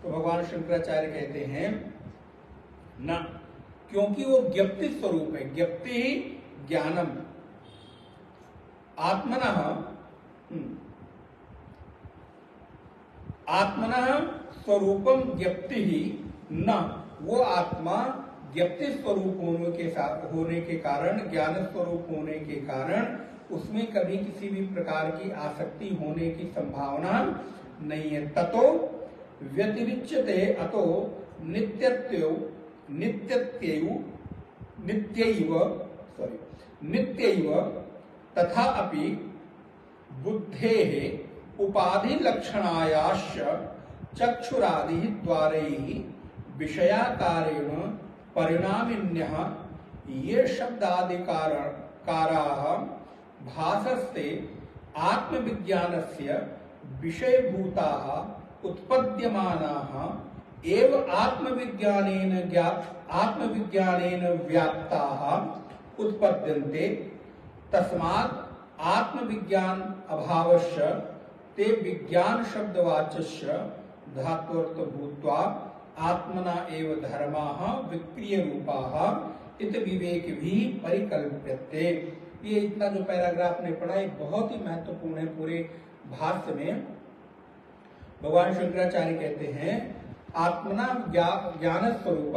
तो भगवान शंकराचार्य कहते हैं ना, क्योंकि वो ज्ञप्ति स्वरूप है, ज्ञप्ति ही ज्ञानम, आत्मना स्वरूपम ज्ञप्ति ही न, वो आत्मा ज्ञप्ति स्वरूप होने के कारण, ज्ञान स्वरूप होने के कारण उसमें कभी किसी भी प्रकार की आसक्ति होने की संभावना नहीं है। ततो व्यतिरिच्यते अतो नित्यैव तथा अपि बुद्धेः उपाधि लक्षणायाश्च चक्षुरादि द्वारैः विषयाकारेण परिणामिन्यः ये शब्दादिकाराः भासस्ते आत्मविज्ञानस्य विषयभूताः उत्पद्यमानाः एव आत्मविज्ञानेन व्याप्ताः उत्पद्यन्ते। तस्मात् आत्मविज्ञान अभावश्च ते विज्ञान शब्दवाच्यस्य धात्वर्थ भूत्वा आत्मना एव धर्माः विक्रिय रूपाः इत विवेक भी परिकल्प्यते। ये इतना जो पैराग्राफ ने पढ़ा है बहुत ही महत्वपूर्ण है। पूरे भाष्य में भगवान शंकराचार्य कहते हैं आत्मना ज्ञान स्वरूप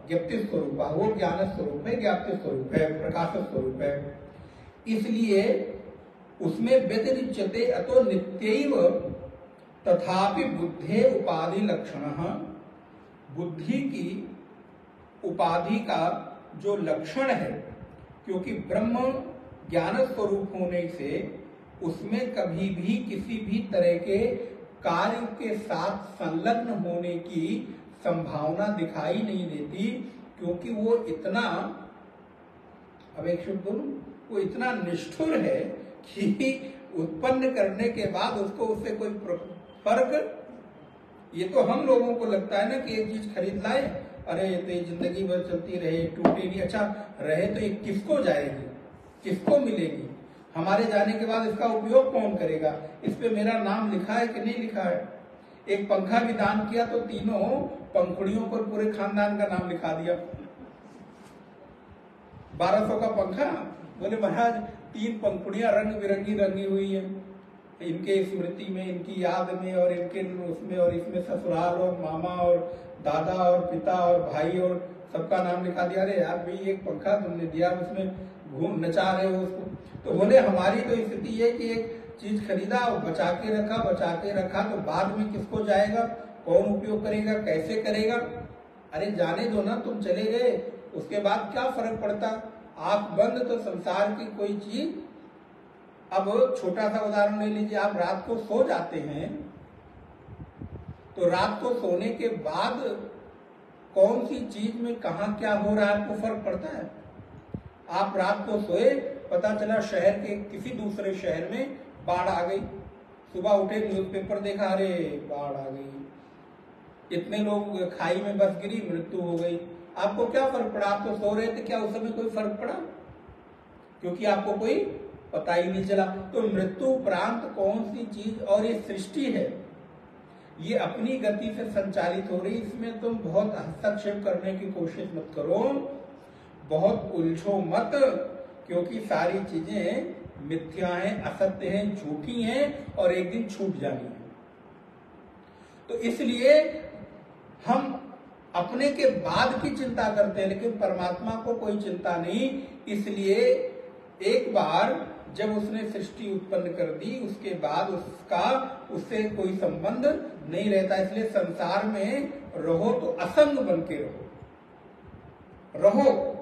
ज्ञप्ति स्वरूप, वो ज्ञान स्वरूप है, ज्ञाप्ति स्वरूप है, प्रकाश स्वरूप है। इसलिए उसमें व्यतिरिच्यते अतो नित्यैव तथापि बुद्धे उपाधि लक्षणः, बुद्धि की उपाधि का जो लक्षण है, क्योंकि ब्रह्म ज्ञान स्वरूप होने से उसमें कभी भी किसी भी तरह के कार्य के साथ संलग्न होने की संभावना दिखाई नहीं देती, क्योंकि वो इतना, अब एक शब्द बोलूं, वो इतना निष्ठुर है कि उत्पन्न करने के बाद उसको उससे कोई फर्क, ये तो हम लोगों को लगता है ना कि एक चीज खरीद लाए, अरे तो ये जिंदगी भर चलती रहे, टूटे नहीं, अच्छा रहे तो ये किसको जाएगी, किसको मिलेगी, हमारे जाने के बाद इसका उपयोग कौन करेगा, इस पे मेरा नाम लिखा है कि नहीं लिखा है। एक पंखा भी दान किया तो तीनों पंखुड़ियों पर पूरे खानदान का नाम लिखा दिया। 1200 का पंखा, बोले महाराज 3 पंखुड़ियां रंग बिरंगी रंगी हुई है, इनके स्मृति में, इनकी याद में, और इनके उसमें, और इसमें ससुराल और मामा और दादा और पिता और भाई और सबका नाम लिखा दिया। अरे यार भाई एक पंखा तुमने दिया, उसमें घूम नचा रहे हो उसको। तो बोले हमारी तो स्थिति है कि एक चीज खरीदा और बचा के रखा तो बाद में किसको जाएगा, कौन उपयोग करेगा, कैसे करेगा। अरे जाने दो ना, तुम चले गए उसके बाद क्या फर्क पड़ता। आंख बंद तो संसार की कोई चीज, अब छोटा सा उदाहरण ले लीजिए, आप रात को सो जाते हैं तो रात को सोने के बाद कौन सी चीज में कहा क्या हो रहा है आपको फर्क पड़ता है। आप रात को सोए, पता चला शहर के किसी दूसरे शहर में बाढ़ आ गई, सुबह उठे न्यूज़पेपर देखा, अरे बाढ़ आ गई, इतने लोग खाई में बस गिरी, मृत्यु हो गई। आपको क्या फर्क पड़ा, आप तो सो रहे थे, क्या उस समय कोई फर्क पड़ा, क्योंकि आपको कोई पता ही नहीं चला। तो मृत्यु उपरांत कौन सी चीज, और ये सृष्टि है, ये अपनी गति से संचालित हो रही, इसमें तुम बहुत हस्तक्षेप करने की कोशिश मत करो, बहुत उलझो मत, क्योंकि सारी चीजें मिथ्या हैं, असत्य हैं, झूठी हैं और एक दिन छूट जानी है। तो इसलिए हम अपने के बाद की चिंता करते हैं, लेकिन परमात्मा को कोई चिंता नहीं। इसलिए एक बार जब उसने सृष्टि उत्पन्न कर दी, उसके बाद उससे कोई संबंध नहीं रहता। इसलिए संसार में रहो तो असंग बन के रहो,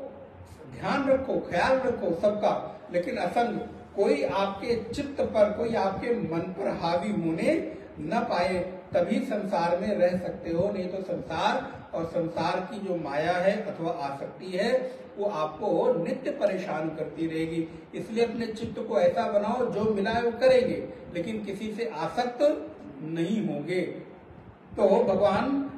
ध्यान रखो, ख्याल रखो सबका, लेकिन असंग। कोई आपके चित्त पर, कोई आपके मन पर हावी होने न पाए, तभी संसार में रह सकते हो। नहीं तो संसार और संसार की जो माया है अथवा आसक्ति है, वो आपको नित्य परेशान करती रहेगी। इसलिए अपने चित्त को ऐसा बनाओ, जो मिला है वो करेंगे, लेकिन किसी से आसक्त नहीं होंगे। तो भगवान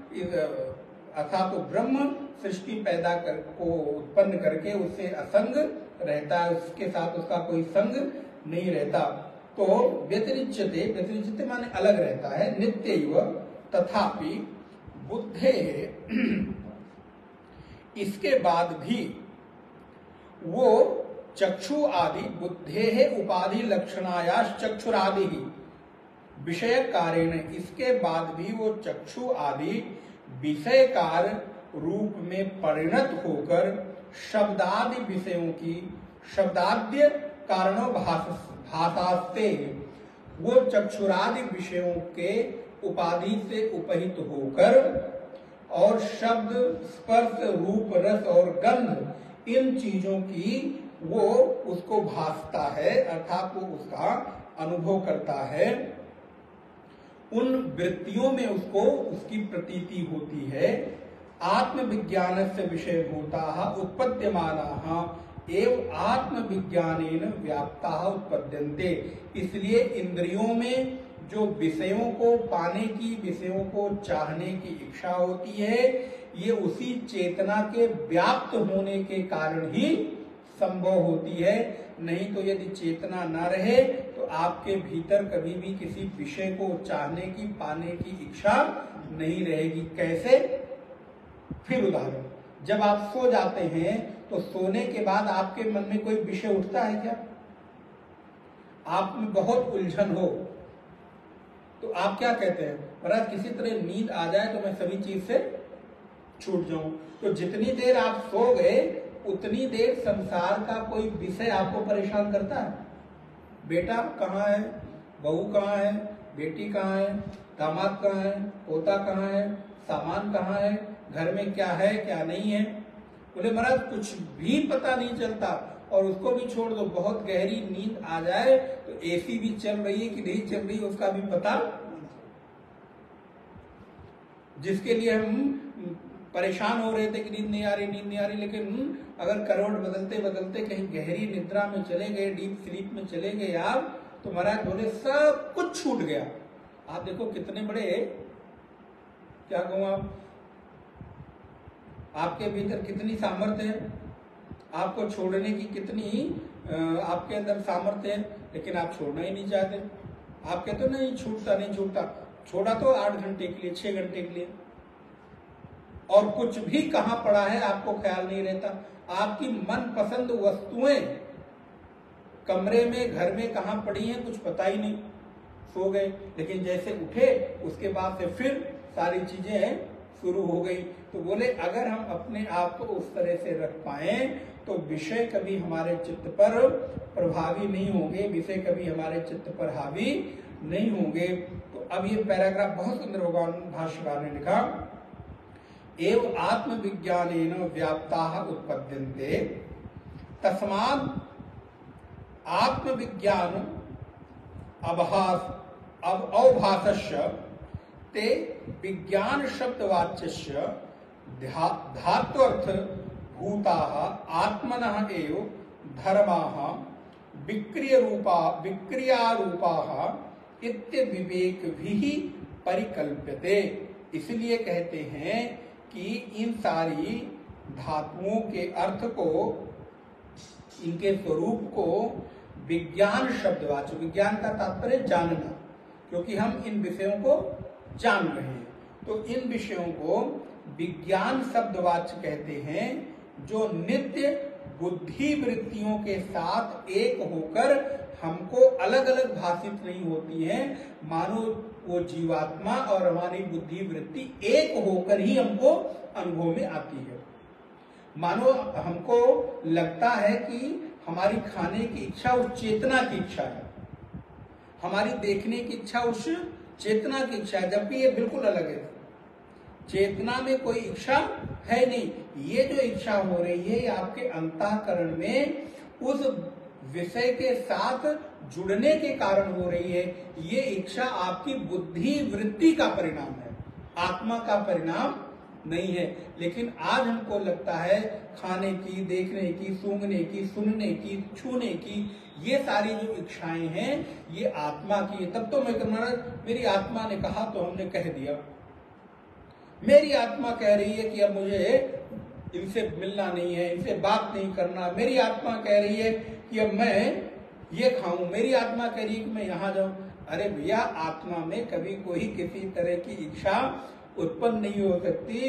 अर्थात तो ब्रह्म सृष्टि पैदा को उत्पन्न करके उससे असंग रहता है, उसके साथ उसका कोई संग नहीं रहता। तो व्यतिरिच्यते माने अलग रहता है। नित्यैव तथापि बुद्धे, इसके बाद भी वो चक्षु आदि बुद्धे है उपाधि लक्षणाया चक्षुरादि ही विषय कारेण, इसके बाद भी वो चक्षु आदि विषयकार रूप में परिणत होकर शब्दादि विषयों की शब्दाद्य कारणों भाषास्ते, वो चक्षुरादि विषयों के उपाधि से उपहित होकर और शब्द स्पर्श रूप रस और गंध इन चीजों की वो उसको भासता है, अर्थात वो उसका अनुभव करता है। उन वृत्तियों में उसको उसकी प्रतीति होती है। आत्मविज्ञानस्य विषयभूताः उत्पद्यमानाः एवं आत्मविज्ञानेन व्याप्ताः उत्पद्यन्ते। इसलिए इंद्रियों में जो विषयों को पाने की, विषयों को चाहने की इच्छा होती है, ये उसी चेतना के व्याप्त होने के कारण ही संभव होती है। नहीं तो यदि चेतना न रहे तो आपके भीतर कभी भी किसी विषय को चाहने की, पाने की इच्छा नहीं रहेगी। कैसे? फिर उदाहरण, जब आप सो जाते हैं तो सोने के बाद आपके मन में कोई विषय उठता है क्या? आप में बहुत उलझन हो तो आप क्या कहते हैं? महाराज किसी तरह नींद आ जाए तो मैं सभी चीज से छूट जाऊं। तो जितनी देर आप सो गए उतनी देर संसार का कोई विषय आपको परेशान करता है। बेटा कहाँ है, बहू कहाँ है, बेटी कहाँ है, दामाद कहाँ है, पोता कहाँ है, सामान कहाँ है, घर में क्या है क्या नहीं है। बोले महाराज कुछ भी पता नहीं चलता। और उसको भी छोड़ दो, बहुत गहरी नींद आ जाए तो एसी भी चल रही है कि नहीं चल रही उसका भी पता, जिसके लिए हम परेशान हो रहे थे कि नींद नहीं आ रही, नींद नहीं आ रही, लेकिन अगर करवट बदलते बदलते कहीं गहरी निद्रा में चले गए, डीप स्लीप में चले गए आप, तो महाराज बोले सब कुछ छूट गया। आप देखो कितने बड़े, क्या कहूं, आपके भीतर कितनी सामर्थ्य है, आपको छोड़ने की कितनी आपके अंदर सामर्थ्य है, लेकिन आप छोड़ना ही नहीं चाहते। आप कहते हो नहीं छूटता नहीं छूटता। छोड़ा तो 8 घंटे के लिए, 6 घंटे के लिए, और कुछ भी कहां पड़ा है आपको ख्याल नहीं रहता। आपकी मनपसंद वस्तुएं कमरे में, घर में कहां पड़ी हैं कुछ पता ही नहीं। सो गए, लेकिन जैसे उठे उसके बाद से फिर सारी चीजें शुरू हो गई। तो बोले अगर हम अपने आप को उस तरह से रख पाए तो विषय कभी हमारे चित्त पर प्रभावी नहीं होंगे, विषय कभी हमारे चित्त पर हावी नहीं होंगे। तो अब ये पैराग्राफ बहुत सुंदर भगवान भाष्यकार ने लिखा, एव आत्मविज्ञानेन व्याप्ताः उत्पद्यन्ते तस्मात् आत्मविज्ञान अवभासस्य ते विज्ञान शब्दवाच्यस्य धात्वर्थ भूताः आत्मनः एव धर्माः विक्रियारूपाः इत्यविवेकभिः परिकल्प्यते। इसलिए कहते हैं कि इन सारी धातुओं के अर्थ को, इनके स्वरूप को विज्ञान शब्दवाच्य, विज्ञान का तात्पर्य जानना, क्योंकि हम इन विषयों को जान रहे हैं, तो इन विषयों को विज्ञान शब्दवाच्य कहते हैं, जो नित्य बुद्धि वृत्तियों के साथ एक होकर हमको अलग अलग भाषित नहीं होती हैं। मानो वो जीवात्मा और हमारी बुद्धि वृत्ति एक होकर ही हमको अनुभव में आती है। मानो हमको लगता है कि हमारी खाने की इच्छा उस चेतना की इच्छा है, हमारी देखने की इच्छा उस चेतना की इच्छा है, जबकि ये बिल्कुल अलग है। चेतना में कोई इच्छा है नहीं, ये जो इच्छा हो रही है ये आपके अंतःकरण में उस विषय के साथ जुड़ने के कारण हो रही है। ये इच्छा आपकी बुद्धि वृत्ति का परिणाम है, आत्मा का परिणाम नहीं है। लेकिन आज हमको लगता है खाने की, देखने की, सूंघने की, सुनने की, छूने की, ये सारी जो इच्छाएं हैं ये आत्मा की है। तब तो मैं महाराज मेरी आत्मा ने कहा तो हमने कह दिया, मेरी आत्मा कह रही है कि अब मुझे इनसे मिलना नहीं है, इनसे बात नहीं करना, मेरी आत्मा कह रही है कि अब मैं ये खाऊं, मेरी आत्मा कह रही है कि मैं यहाँ जाऊं। अरे भैया, आत्मा में कभी कोई किसी तरह की इच्छा उत्पन्न नहीं हो सकती।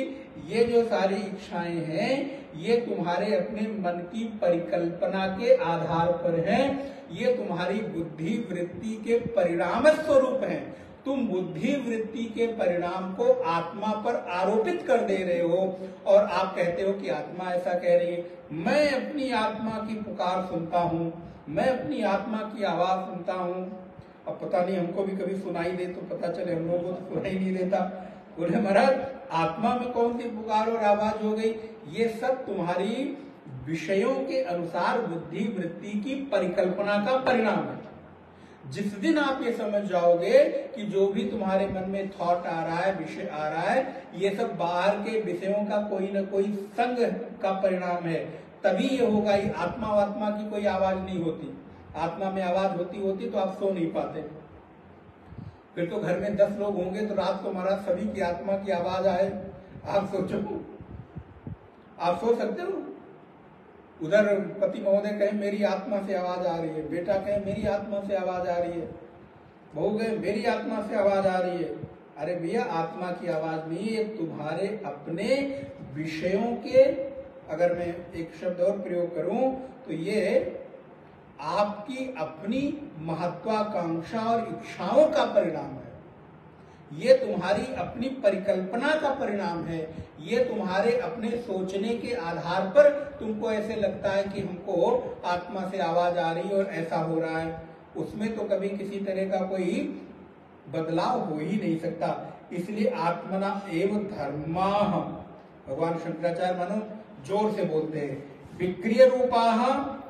ये जो सारी इच्छाएं हैं ये तुम्हारे अपने मन की परिकल्पना के आधार पर हैं, ये तुम्हारी बुद्धि वृत्ति के परिणाम स्वरूप हैं। तुम बुद्धि वृत्ति के परिणाम को आत्मा पर आरोपित कर दे रहे हो और आप कहते हो कि आत्मा ऐसा कह रही है। मैं अपनी आत्मा की पुकार सुनता हूँ, मैं अपनी आत्मा की आवाज सुनता हूँ। अब पता नहीं हमको भी कभी सुनाई दे तो पता चले, हम लोगों को तो सुनाई नहीं देता। बोले महाराज आत्मा में कौन सी पुकार और आवाज हो गई? ये सब तुम्हारी विषयों के अनुसार बुद्धि वृत्ति की परिकल्पना का परिणाम है। जिस दिन आप ये समझ जाओगे कि जो भी तुम्हारे मन में थॉट आ रहा है, विषय आ रहा है, ये सब बाहर के विषयों का कोई ना कोई संग का परिणाम है, तभी ये होगा। ये आत्मा की कोई आवाज नहीं होती। आत्मा में आवाज होती तो आप सो नहीं पाते। फिर तो घर में 10 लोग होंगे तो रात को महाराज सभी की आत्मा की आवाज आए, आप सोचो, आप सोच सकते हो? उधर पति महोदय कहे मेरी आत्मा से आवाज आ रही है, बेटा कहे मेरी आत्मा से आवाज आ रही है, बहू कहे मेरी आत्मा से आवाज आ रही है। अरे भैया, आत्मा की आवाज नहीं, ये तुम्हारे अपने विषयों के, अगर मैं एक शब्द और प्रयोग करूं तो ये आपकी अपनी महत्वाकांक्षा और इच्छाओं का परिणाम है। ये तुम्हारी अपनी परिकल्पना का परिणाम है। ये तुम्हारे अपने सोचने के आधार पर तुमको ऐसे लगता है कि हमको आत्मा से आवाज आ रही है और ऐसा हो रहा है। उसमें तो कभी किसी तरह का कोई बदलाव हो ही नहीं सकता। इसलिए आत्मना एव धर्माः, भगवान शंकराचार्य मानो जोर से बोलते हैं, विक्रिय रूपाः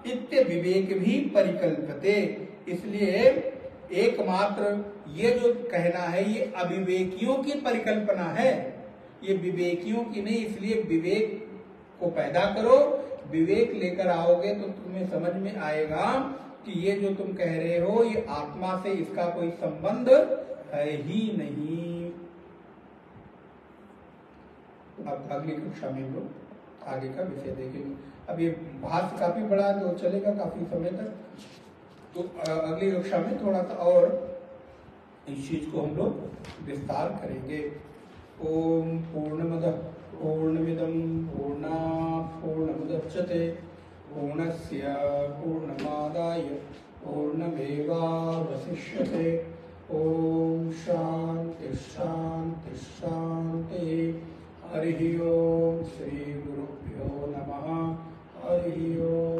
इत्य विवेक भी परिकल्पते। इसलिए एकमात्र ये जो कहना है ये अविवेकियों की परिकल्पना है, ये विवेकियों की नहीं। इसलिए विवेक को पैदा करो, विवेक लेकर आओगे तो तुम्हें समझ में आएगा कि ये जो तुम कह रहे हो ये आत्मा से इसका कोई संबंध है ही नहीं। अब अगली कक्षा में हम लोग आगे का विषय देखेंगे। अब ये भाष्य काफी बड़ा है तो चलेगा काफी समय तक, तो अगली कक्षा में थोड़ा सा और इस चीज को हम लोग विस्तार करेंगे। ओम पूर्णमदः पूर्णमिदं पूर्णात् पूर्णमुदच्यते पूर्णस्य पूर्णमादाय पूर्णमेवावशिष्यते। ओम शांति शांति शांति। हरि ओम। श्री गुरुभ्यो नमः। हरि ओम।